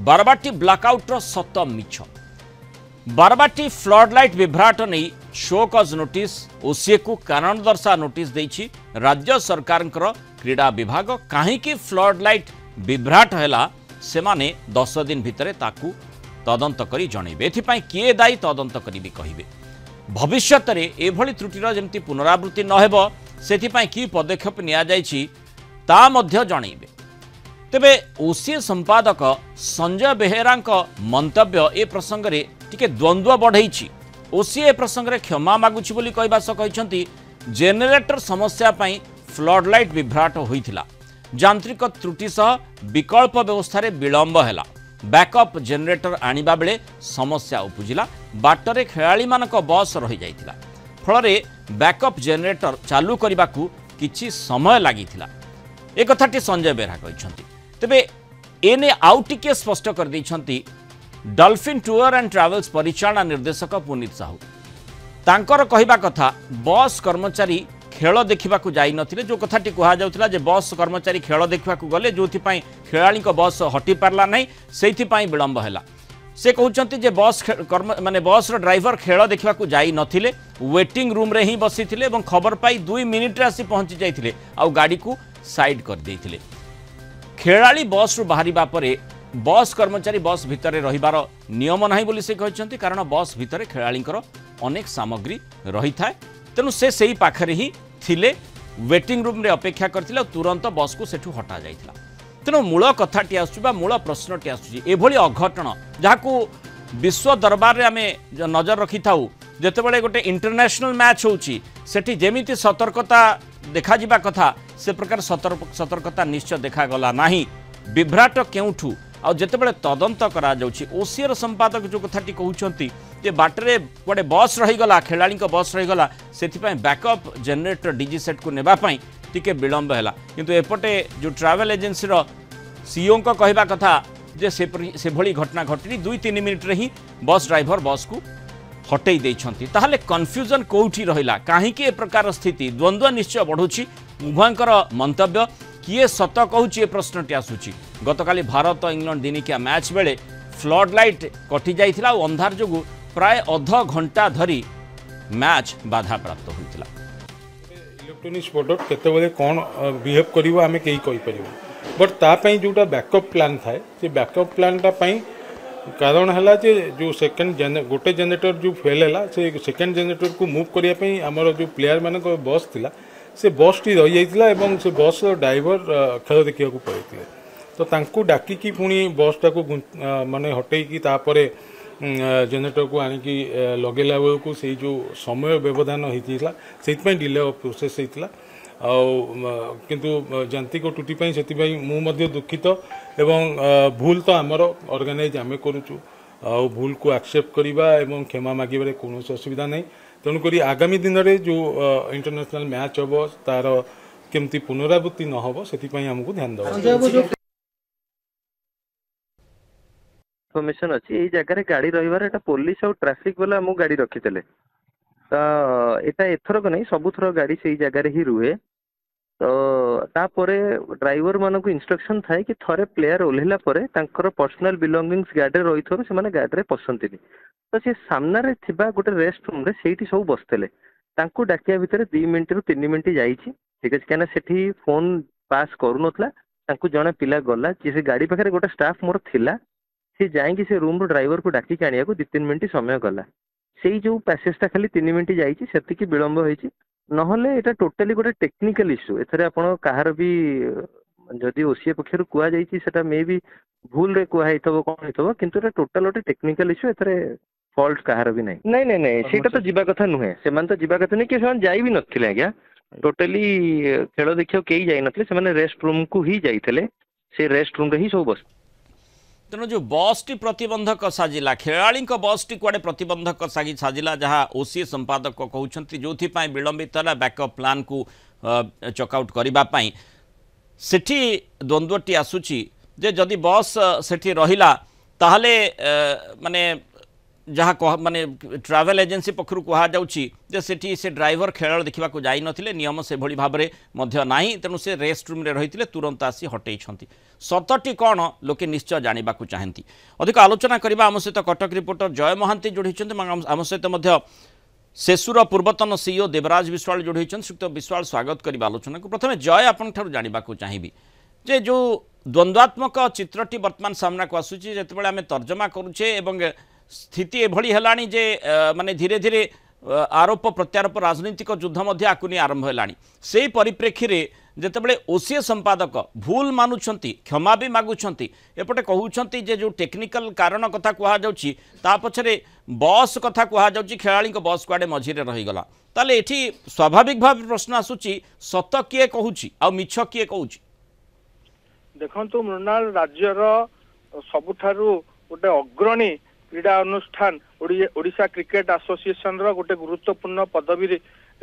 बारबाटी ब्लाकआउटर सत मिछ Barbati flood light Vibhrat नहीं शोकज notice OCA को कारण दर्शा नोटिस देछि राज्य सरकार क्रीड़ा विभाग कहीं फ्लड लाइट विभ्राट है से माने 10 दिन भितर ताकू तदंत करी जनइबे एथिपाई किए दायी तदंत करिबे कहिबे भविष्यत रे एभली त्रुटिर जेमति पुनरावृत्ति न हेबो सेथिपाई की पदक्षेप निया जायछि ता मध्य जनइबे। तेबे ओसीए संपादक संजय बेहेरा मंतव्य ए प्रसंग रे टिके द्वंद्व बढ़ाई ओसीए ए प्रसंग रे क्षमा मागुछि बोली कहबा स कहिसंती जेनेरेटर समस्या पई फ्लड लाइट विभ्राट होइथिला यांत्रिक त्रुटि सह विकल्प व्यवस्था रे विलंब हैला बैकअप जेनेरेटर आनिबा बेले समस्या उपजिला बाटरे खेलाड़ी मानक बस रही जाइथिला फलरे बैकअप जेनेरेटर चालू करबाकू किछि समय लागिथिला ए कथाटी संजय बेहेरा कहिसंती। तेबे एने आउ टिके स्पष्ट कर दैछंती डॉल्फिन टूर एंड ट्रैवल्स परिचालना निर्देशक पुनीत साहू तांकर कहिबा कथा बस कर्मचारी खेल देखा जाई नथिले जो कथाटी कहा जाउथला जे बस कर्मचारी खेल देखा गले जो खेलाड़ी बस हटि पारला नहीं से विलंब है से कहते जे बस माने बस ड्राइवर खेल देखा जाई नथिले वेटिंग रूम रे ही बसी थिले एवं खबर पाई 2 मिनिट रे आसी पहुंची जाइथिले आ गाड़ी को साइड कर देइथिले खेलाड़ी बस रु बाहरिबा परे बस कर्मचारी बस भितर रहिबार नियम नाही बोली से कहते कारण बस भितर खेलाड़ींकर अनेक सामग्री रही थाए तेणु से सही पाखरे ही थिले वेटिंग रूम रे अपेक्षा करथिले तुरंत बस को सेठू हटा जाइथिला तेणु मूल कथाटी आसुबा मूल प्रश्नटी आसुची एभली अघटन जहाकू विश्व दरबार रे आमे नजर रखि थाउ जेतेबेले गोटे इंटरनेशनल मैच होउची सेठी जेमिति सतर्कता देखा जिबा कथा से प्रकार सतर्कता निश्चय देखा गला नाही विभ्राट केउठू आ जेतेबेले तदंत करा जाउची ओसीएर संपादक जो कथाटी कहउचंती जे बाटरे गोटे बस रहीगला खेलाड़ी बस रहीगला से बैकअप जेनेरेटर डीजी सेट को नेबापाई टिके विलंब है किंतु एपटे जो ट्रैवल एजेंसी सीईओ को कहवा कथा जे से भली घटना घटनी 2-3 मिनिट रे ही बस ड्राइवर बस को हटई देइछंती ताहले कन्फ्यूजन कोउठी रहिला काहे कि ए प्रकार स्थिति द्वंद्व निश्चय बढ़ुची उभयंकर मंतव्य किए सत कहूची ए प्रश्नटी आसुची गतकाली भारत इंग्लैंड दिनिकिया मैच बेले फ्लड लाइट कटि जाइथिला और अंधार जोगु प्राय अध घंटा धरी मैच बाधा प्राप्त होइथिला। इलेक्ट्रोनिक्स प्रोडक्ट केतेबेले कोन बिहेव करिवो आमे केही कहि परिबो बट ता पई जोटा बैकअप प्लान थाए से बैकअप प्लान ता पई कारण हला जे जो सेकंड गोटे जनरेटर जो फेल हला से सेकंड जनरेटर को मूव करिया पई हमर जो प्लेयर माने को बस थिला से बस टी रही जाइथिला एवं से बस ड्राइवर खेल देखिया को पड़िथिले तो तांको डाकी की पुनी बस टा को माने हटई की तापरे जेनेरेटर को आनिकी लगेला बेलू से जो समय व्यवधान होता से डिले ऑफ प्रोसेस होता किंतु यांत्रिक त्रुटि से मुझे दुखित एवं भूल तो आमर ऑर्गेनाइज आम करुचु भूल को एक्सेप्ट करवा एवं क्षमा मागे कौन असुविधा नहीं तेणुक आगामी दिन में जो इंटरनेशनल मैच हम तार केमती पुनरावृत्ति न हो से आमको ध्यान देवा इनफॉरमेशन अच्छी यही जगह गाड़ी रही पुलिस और ट्रैफिक वाला आम गाड़ी रखीदे तो यहाँ एथरक नहीं सबुथर गाड़ी से जगह ही रुहे तो तापरे ड्राइवर मान को इंस्ट्रक्शन थाए कि थरे प्लेयर ओह्लैला पर्सनल बिलंगिंग्स गाड़ी रही से गाड़ी पसंदी तो सी सामने गोटे रेस्ट रूम से सब बसते डाकिया भितर 2 मिनट रु 3 मिनट जाइए ठीक अच्छे कहीं से फोन पास करूनला जड़े पिला गला से गाड़ी पाखे गोटे स्टाफ मोर थिला सी जाइए से रूम ड्राइवर को डाकिक आने को 2-3 मिनट समय गला से जो पैसेजटा खाली 3 मिनट जाइए से विलंब होती नहले ये टोटाली गोटे टेक्निकल इश्यू एथरे आपण कहार भी जदि ओसीए पक्षर कुआ जाइए सेटा मे भी भूल रे कुआ हेतबो कोन हेतबो किंतु एटा टोटल गोटे टेक्निकल इश्यू एथरे फॉल्ट कहार भी नहीं नहीं सेटा तो जीवा कथा नुहे से तो जीवा कथा नहीं कि से जाई भी नथिले आज्ञा टोटाली खेल देखियो केही जाई नथिले से रेस्ट रूम को ही जाइथिले से रेस्ट रूम रे ही सब बस तेणु जो बस टी प्रतिबंधक साजिला खेलाड़ी बस टी कुआडे प्रतिबंधक साजिला जहाँ ओसीए संपादक कहते जो विलंबित है बैकअप प्लान को चकआउट करने सेठी द्वंद्वटी आसूची जे जदि बस सेठी रहिला ताहले माने जहाँ कह माने ट्रावेल एजेंसी पक्षर कहुच्छी सेठी से ड्राइवर खेल देखा जाई नथिले नियम से भली भाबरे मध्य नाही तेणु से रेस्ट रूम रे रहिथिले तुरंत आसी हटेइछंती सतटी कौन लोके निश्चय जानिबा को चाहती अधिक आलोचना करबा आम सहित कटक रिपोर्टर जय महांती जोड़ीछंती आम सहित मध्य सेसुर पूर्वतन सीईओ देवराज विश्वाल जोड़ीछंती श्रीयुक्त विश्वाल स्वागत करबा आलोचना को प्रथमे जय आपन ठारू जानिबा को चाहिबी जे जो द्वंद्वात्मक चित्रटी वर्तमान सामना को आसुची जेतेबेले आमे तर्जमा करूछे एवं स्थिति एभली हेलानी जे माने धीरे धीरे आरोप प्रत्यारोप राजनीतिक युद्ध मध्य आकुनी आरंभ हेलानी सेही परिप्रेक्षी रे जेतेबेले ओसीए संपादक भूल मानुछंती क्षमा भी मागुछंती एपटे कहउछंती जे जो टेक्निकल कारण कथा कुहा जाउची ता पछरे बस कथा कुहा जाउची खेलाड़ी को बस कुआडे मझिरे रही गला ताले एठी स्वाभाविक भाव प्रश्न आसुची सत किए कहउची आ मिछ किए कहउची देखंतु मृणाल राज्यर सबुठारु गोटे अग्रणी क्रीड़ा अनुष्ठान ओडिशा क्रिकेट एसोसिएशन रो गोटे गुरुत्वपूर्ण पदवी रे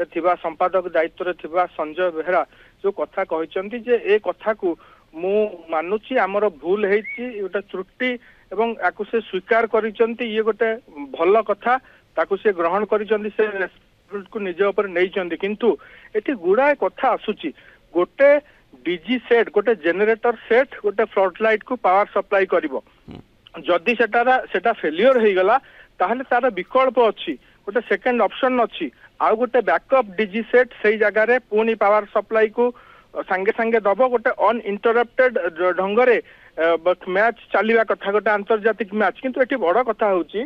थिबा संपादक दायित्व रे थिबा संजय बेहरा जो कथा कहिसंती जे ए कथा को मु मानुची हमर भूल हेची गोटे त्रुटि एवं आकु से स्वीकार करिसंती ये गोटे भल कथा ताकु से ग्रहण करिसंती से रेस्पोंसिबिलिटी को निज ऊपर नेइसंती किंतु एठी गुडाय कथा आसुची गोटे डीजी सेट गोटे जेनेरेटर सेट गोटे फ्लड लाइट को पावर सप्लाई करिवो जदि सेटा फेलियर हो गला ताहले तार विकल्प अच्छी गोटे सेकेंड ऑप्शन अच्छी आउ गोटे बैकअप डीजी सेट से जगह रे पुनी पावर सप्लाई को संगे संगे दबो गोटे अनइंटरप्टेड ढंगरे मैच चलिबा कथा गोटे अंतर्जातिक मैच किंतु एठी बड़ कथा होची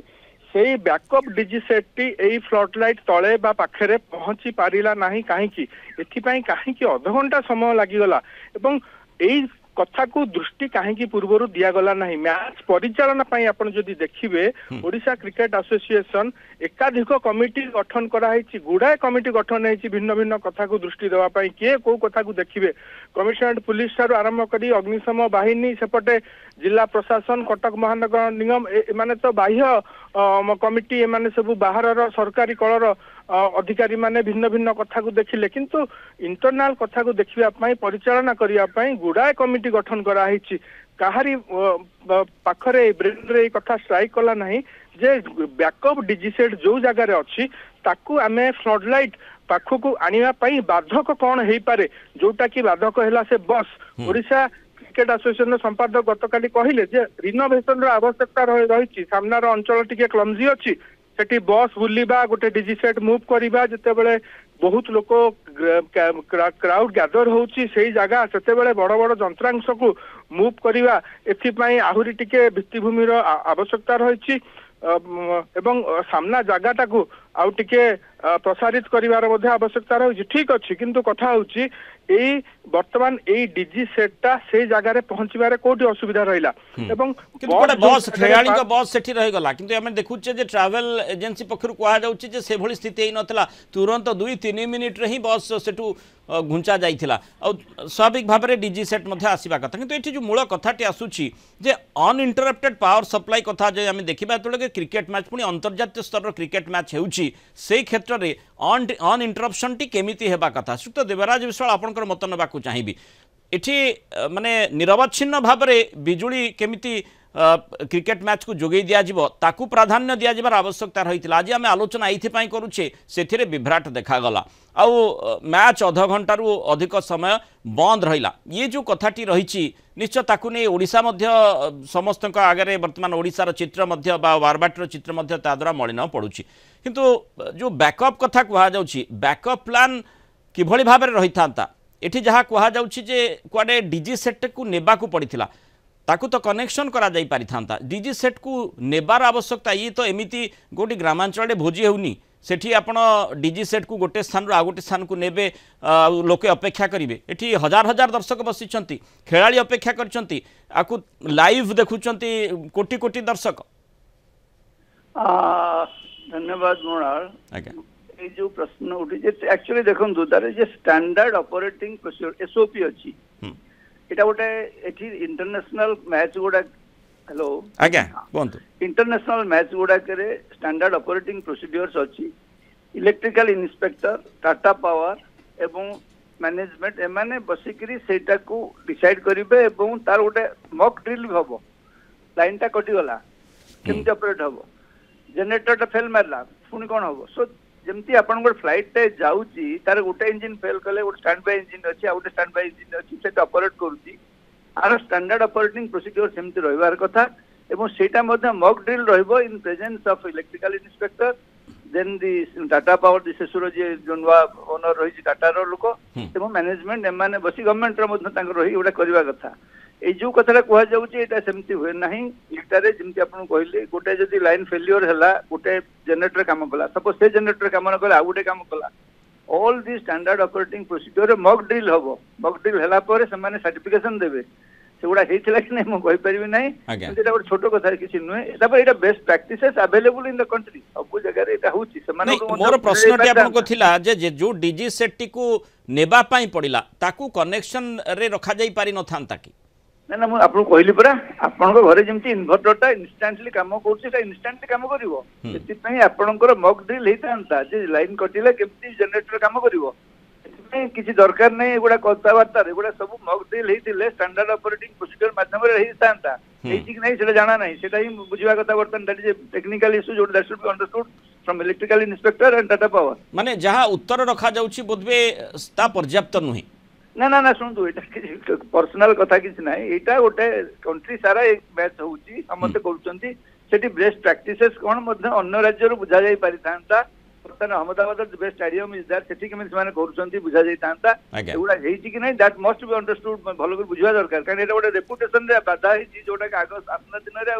सेही बैकअप डीजी सेट टी एई फ्लड लाइट तळे बा पाखरे पहुंची पारिला नाही काहेकि एथिपई काहेकि आधा घंटा समय लागिगला एवं एई कथा को दृष्टि कहीं पूर्वर दिगला ना मैच परिचालना आपण जदि देखिए ओडिशा क्रिकेट एसोसिएशन एकाधिक कमिटी गठन कराई गुड़ाए कमिटी गठन होती भिन्न भिन्न कथा को दृष्टि देवाई किए कौ कथा को देखिए कमिशनरेट पुलिस ठार आरंभ कर अग्निशम बाहिनी सेपटे जिला प्रशासन कटक महानगर निगम माने तो बाह्य कमिटी एमाने सब बाहर सरकारी कलर अधिकारी माने भिन्न भिन्न कथा को देखिले किंतु इंटरनल कथा को देखिया परिचालना करने गुड़ाए कमिटी गठन कराई काहारी पाखरे ब्रेन रे कथा स्ट्राइक कला नहीं जे बैकअप डीजी सेट जो जगार अच्छी ताकू आमे फ्लड लाइट पाखु को आनिया पई बाधक कौन हो पारे जोटा कि बाधक है से बस ओडिशा क्रिकेट एसोसिएशन संपादक गतकाली कहले जे रिनोवेशन आवश्यकता रही सामनार अंचल टिके क्लमजी अच्छी सेठी बस बुलिबा गोटे डीजी सेट मूव करवा जितेबले बहुत लोक क्राउड गैदर होची सेही जगह सेतेबले बड़ बड़ जंत्रांश को मूव करवा एथिपाई आहुरी टिके भित्तिभूमि आवश्यकता रही एवं सामना जगटा को आउ टिके प्रसारित करिवार मध्ये आवश्यकता रही ठीक अच्छी किंतु कथा होची एई वर्तमान एई डीजी सेटटा से जगह रे पहुंचीबारे कोठी असुविधा रहिला एवं बस खेलाड़ी को बस सेठी रही गला किंतु हम देखुचे जे ट्रैवल एजेंसी पखर कहा जाउची जे से भली स्थिति नथला तुरंत 2-3 मिनिट रे ही बस सेठू घुंचा जाइथिला और स्वाभाविक भाव में डीजी सेट मध्ये आसीबा कथा किंतु एठी जो मूल कथाटी आसुची जे अनइंटरप्टेड पावर सप्लाई कथा जे हम देखिबा तोले क्रिकेट मैच पुनी अंतर्जातीय स्तर क्रिकेट मैच हेउची से क्षेत्र रे अनइंटरप्शन टी केमिति हेबा कथा श्रीयुक्त देवराज विश्वाल आपनकर मत नबाकू चाहिबी एठी माने निरवच्छिन्न भाव में बिजुली केमिति क्रिकेट मैच को जोगई दिज्व ताकू प्राधान्य दिज्वार आवश्यकता रही आज आम आलोचना ये करुचे से विभ्राट देखागला आउ मैच अध घंटारू अधिक समय बंद रहा ये जो कथाटी रही निश्चय ताकू नहीं ओडिशा समस्त आगे बर्तमान ओडिशार चित्र बारबाटर चित्र द्वारा मलिन पड़ुछि किंतु जो बैकअप कथा कहुच्छी बैकअप प्लान किभली भाव रही था ये जहाँ कहुच्छी कुआडे डीजी सेट को नेबा पड़ता ताकू तो कनेक्शन करा जाई पारि थांता डीजी सेट को नेबार आवश्यकता ये तो एमिति गोटी ग्रामांचल भोजी होनी सेठी आपण डीजी सेट को गोटे स्थान आ गोटे स्थान को नेबे लोके अपेक्षा करेंगे एठी हजार हजार दर्शक बसिचंती खेलाड़ी अपेक्षा करचंती आकु लाइव देखुचंती कोटी कोटी दर्शक धन्यवाद मोनाल ए जो प्रश्न उठी एक्चुअली देखंतु तारे जे स्टैंडर्ड ऑपरेटिंग प्रोसीजर एसओपी अछि एटा गोटे एठी इंटरनेशनल मैच गुडा हेलो आज्ञा कोंतु इंटरनेशनल मैच गुडा करे स्टैंडर्ड ऑपरेटिंग प्रोसीजर्स अछि इलेक्ट्रिकल इंस्पेक्टर टाटा पावर एवं मैनेजमेंट एमाने बसिकरी सेटा को डिसाइड करिवे एवं तार गोटे मॉक ड्रिल भी हबो लाइनटा कटि गला केमति ऑपरेट हबो जनरेटर फेल मारला पुणी कौन हम सो जमती आपण फ्लाइट टे जाऊँगी तार गोटे इंजिन फेल कले गोटे स्टैंड बाय इंजिन अच्छी गोटे स्टैंड बाय इंजिन अच्छी से ऑपरेट करुच्ची आर स्टैंडर्ड ऑपरेटिंग प्रोसीजर सेमती रहिबार कथा एवं सेटा मध्य मॉक ड्रिल रहिबो in presence of electrical inspector then the Tata power दी सेसुर जे जोनवा ओनर रही टाटा रो लोक एवं मैनेजमेंट एमाने बसी गवर्नमेंट रो मध्य तांकर रही ओडा करबा कथा ए जो कथा कह जाउची एटा सेमती हुए नाही इटारे जेमती आपन कहले गोटे जदी लाइन फेलियर हला गोटे जनरेटर काम कला सपोज से जनरेटर काम न कला आ गोटे काम कला all the standard operating procedure mock drill हबो मॉक ड्रिल हला परे से माने सर्टिफिकेशन देबे सेगुड़ा हेतिला कि नै म कहि परिबि नै एटा गोटे छोटो कथा किछि नुहे एटा पर एटा best practices available in the country सब जगह रे एटा होछि से माने मोर प्रश्नटी आपन को थिला जे जो डीजी सेट को नेबा पई पडिला ताकू कनेक्शन रे रखा जाई पारि न थांता कि ना ना आपको कहली परा आपन घरे जमती इन्वर्टरटा इंस्टेंटली काम करूछि ता इंस्टेंटली काम करिवो एति पई आपनकर मॉक ड्रिल हेतांता जे लाइन कटिले केमती जनरेटर काम करिवो किसी दरकार नहीं एगुड़ा कथबार्ता एगुड़ा सब मॉक ड्रिल हेतिले स्टैंडर्ड ऑपरेटिंग प्रोसीजर माध्यम रे हेतांता हेति कि नहीं सेटा जाना नहीं सेटा ही बुझिबा कथा वर्तन दैट इज टेक्निकल इशू जो that should be understood from electrical inspector and Tata power माने जहां उत्तर रखा जाउछि बोधबे ता पर्याप्त नुहि ना ना ना सुनतु एटा पर्सनल कथा किछि नाही एटा गोटे कंट्री सारा एक मैच होउची समस्त करूचंती सेठी बेस्ट प्रैक्टिसेस कोन मध्य अन्य राज्य रो बुझा जाई परिथांता बर्तमान Ahmedabad best stadium is that सेठी केमे माने करूचंती बुझा जाई तांता एगुडा हेइची कि नाही दैट मस्ट बी अंडरस्टूड भलो कर बुझवा दरकार कारण एटा गोटे रेपुटेशन रे बाधा हेची जोटा कि आगो आसना दिन रे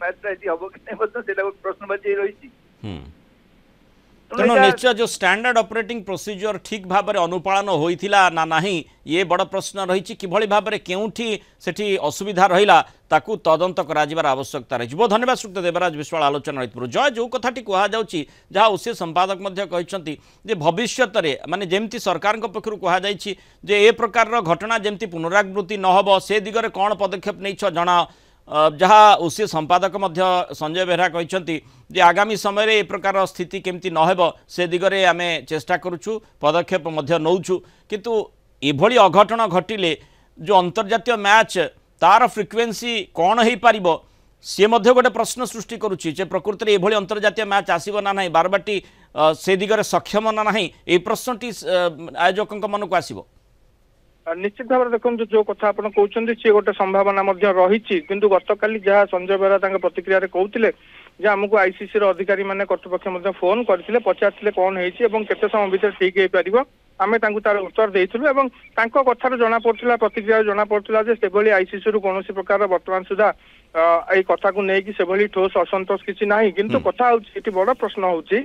मैच रहती हबो कि नहीं बस सेटा प्रश्नबाची रहिची तेणु निश्चय जो स्टैंडर्ड ऑपरेटिंग प्रोसीजर ठीक भाव में अनुपालन होइथिला ना नहीं ये बड़ प्रश्न रही किभली भाव में केउठी सेठी असुविधा रहिला ताकू तदंत कराजिबार आवश्यकता रही। बहुत धन्यवाद श्रीयुक्त देवराज विश्वाल आलोचना रही जय जो कथाटी कह जाउची जहाँ ओसीए संपादक मध्य कहिसंती जे भविष्यत रे माने जेमती सरकार पक्षरु कह जाइछि जे ए प्रकार घटना जेमती पुनरावृत्ति न होबो से दिगरे कोन पदक्षेप नैछ जणा जहाँ ओसीए संपादक मध्य संजय बेहरा कहते जे आगामी समय रे ए प्रकार स्थिति केमती नहेब से दिगरे आमे चेष्टा करूछु पदक्षेप मध्य नौछु किंतु एभली अघटन घटिले जो अंतर्जातीय मैच तार फ्रिक्वेन्सी कौन हो पारिबो सी मध्य गोटे प्रश्न सृष्टि करुच्ची जे प्रकृति में एभली अंतर्जातीय मैच आसीबो ना नहीं बारबाटी से दिगरे सक्षम ना नहीं ए प्रश्नटी आयोजक मन को आसीबो निश्चित भाव देखो जो कथा आप कहते सी गोटे संभावना रही किंतु गतकाली जहाँ संजय बेहरा प्रतिक्रिया कहते जे आमको आईसीसी अधिकारी माने कर्तृपक्ष फोन करते पचारे कौन होते समय भर ठीक हो पार आम तार उत्तर देलु कथार जना पड़ा प्रतिक्रिया जना पड़ा से आईसीसी रु कौन प्रकार बर्तमान सुधा ये कथा को लेकिन से ठोस असंतोष किसी ना किंतु कथा होती बड़ प्रश्न होची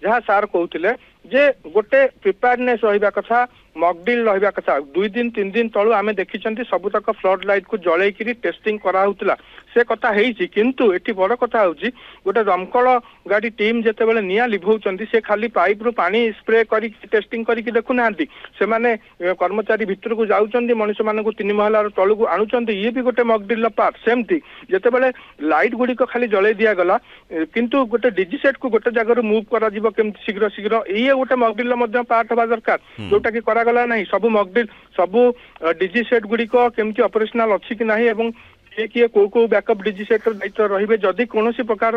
जहाँ सार कहते जे गोटे प्रिपेयरनेस रहा कथा मॉकड्रिल रहा कथा 2 दिन 3 दिन तलू आम देखी सबुतक फ्लड लाइट को जलैकि टेस्टिंग कराउतला से कथा हेची किंतु एटी बड़ कथा होची गोटे दमकल गाड़ी टीम जेतेबेले निया लिभौचंती से खाली पाइप रु पानी स्प्रे करी टेस्टिंग करी देखु नांती से माने कर्मचारी भितर को जाउचंती मनुष्य मानकु 3 महला तलू को आणुचंती ये भी गोटे मॉकड्रिल पार्ट सेमती जेतेबेले लाइट गुडी को खाली जलै दिया गला किंतु गोटे डीजी सेट को गोटे जगह मूव करा जिवो केमती शीघ्र शीघ्र ये गोटे मॉकड्रिल मध्य पार्ट हवा दरकार जोटा कि करा गला नहीं सबु मॉकड्रिल सबु डीजी सेट गुडी को केमती ऑपरेशनल अछि कि नाही एवं किए को बैकअप डीजी सेट दायित्व रही जदि कौन प्रकार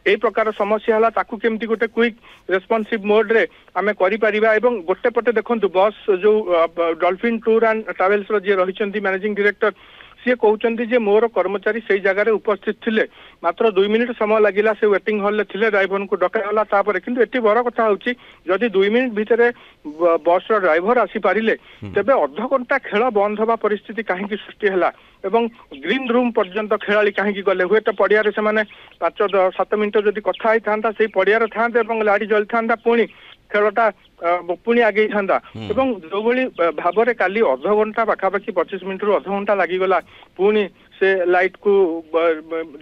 ए प्रकार समस्या है ताकू केमती गोटे क्विक रेस्पॉन्सिव मोड रे आमे करि परिबा एवं गोटे पटे देखंतु बस जो डॉल्फिन टूर एंड ट्रावेल्स रो जे रहिचंती मैनेजिंग डायरेक्टर सी कहते जे मोर कर्मचारी से जगार उपस्थित थिले मात्र 2 मिनिट समय लगिला से वेटिंग हॉल थिले ड्राइवर को डकागला तापर किंतु एटी बड़ कथा होची जदि 2 मिनिट भितरे बस रो ड्राइवर आसी पारिले तबे अध घंटा खेल बंद होबा परिस्थिति काहेकि सृष्टि हला एवं ग्रीन रूम पर्यंत खेलाड़ी काहेकि गले हुए तो पड़िया से माने 5-7 मिनिट जदि कथा होई थांता से पड़िया थांते एवं लाड़ी जल थांता पुणी खेलटा पुणी आगे था जो भाई भाव में काली अध घंटा पाखापाखि 25 मिनिट रु अध घंटा लगिगला पुणी से लाइट को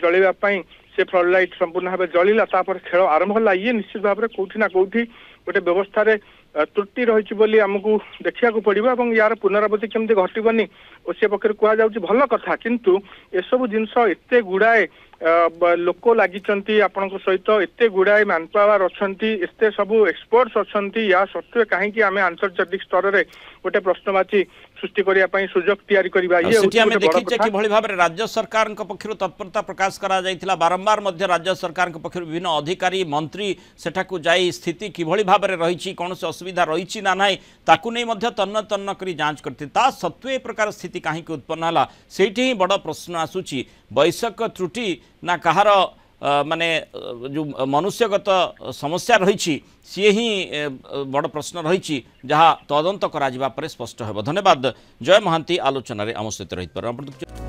जलैवाई से फ्लड लाइट संपूर्ण भाव जलिला खेल आरंभ है ये निश्चित भाव में कौटी ना कौटी गोटे व्यवस्था त्रुटि रही आमको देखा पड़ो और यार पुनरावृत्ति केमती घटबनी ओसीए पक्ष कहुच्छी भल कथा किंतु एसबू जिनस एत गुड़ाए लोक लगी आपण सहित एत गुड़ाए मैन पावर अच्छा एत सब एक्सपर्ट्स अच्छा या सत्वे कहीं आम आंतर्जातिक स्तर में गोटे प्रश्नवाची सृष्टि करिया पई सुजोग तयारी करिबा ये सेठी हमें देखिछे कि भली भाबरे राज्य सरकार पक्षरु तत्परता प्रकाश करा जायतिला बारंबार मध्य राज्य सरकार पक्षरु विभिन्न अधिकारी मंत्री सेठाकू जाई स्थिति कि भली भाबरे रहिछि कोन से असुविधा रहिछि ना नाही ताकू नै मध्य तन्न तन्न करी जांच करते ता सत्वे प्रकार स्थिति काहे कि उत्पन्न हला सेठी ही बड़ प्रश्न आसुछि वैश्यक त्रुटि ना कहार माने जो मनुष्यगत समस्या रही सी ही बड़ प्रश्न रही जहाँ तदंत करा जिबा परे स्पष्ट हेबो। धन्यवाद जय महांती आलोचन आम सहित रही।